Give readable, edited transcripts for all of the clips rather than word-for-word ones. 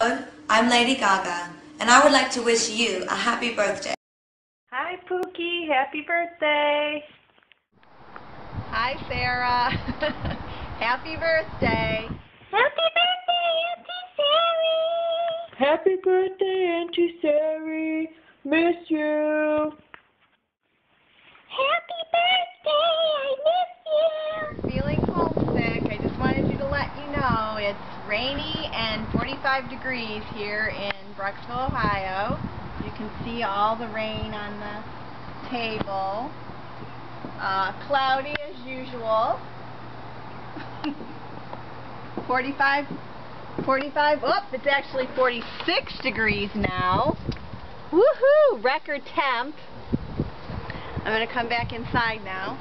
I'm Lady Gaga, and I would like to wish you a happy birthday. Hi, Pookie. Happy birthday. Hi, Sarah. Happy birthday. Happy birthday, Auntie Sari. Happy birthday, Auntie Sari. Miss you. Happy birthday. I miss you. Feeling homesick. I just wanted you to let you know it's rainy and 45 degrees here in Brecksville, Ohio. You can see all the rain on the table. Cloudy as usual. 45, it's actually 46 degrees now. Woohoo, record temp. I'm going to come back inside now.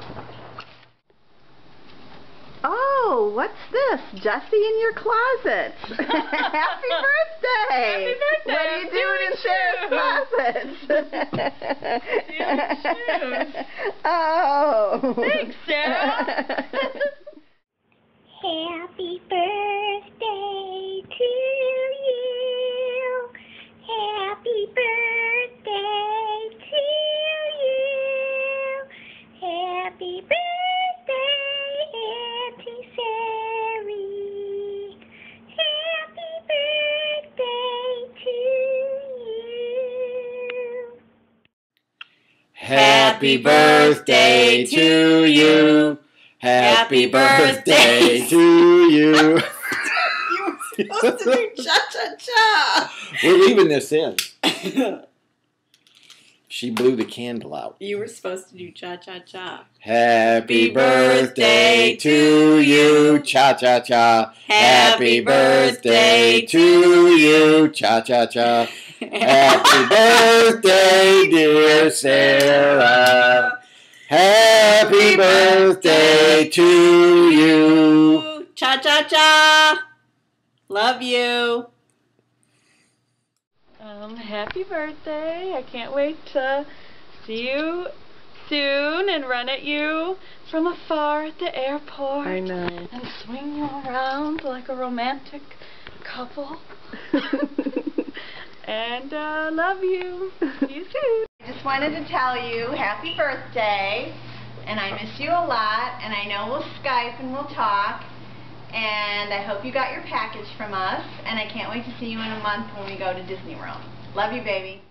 Oh, what's this? Jesse in your closet. Happy birthday. Happy birthday. What are you doing in Sarah's closet? Shoes. Oh. Thanks, Sarah. Happy birthday to you. Happy birthday to you. Happy birthday, Auntie Sari. Happy birthday to you. Happy birthday to you. Happy birthday to you. You were supposed to do cha-cha-cha. We're leaving this in. She blew the candle out. You were supposed to do cha-cha-cha. Happy birthday to you. Cha-cha-cha. Happy birthday to you. Cha-cha-cha. Happy birthday, dear Sarah. Happy birthday to you. Cha-cha-cha. Love you. Happy birthday. I can't wait to see you soon and run at you from afar at the airport. I know. And swing you around like a romantic couple. And love you. See you soon. I just wanted to tell you happy birthday, and I miss you a lot, and I know we'll Skype and we'll talk, and I hope you got your package from us, and I can't wait to see you in a month when we go to Disney World. Love you, baby.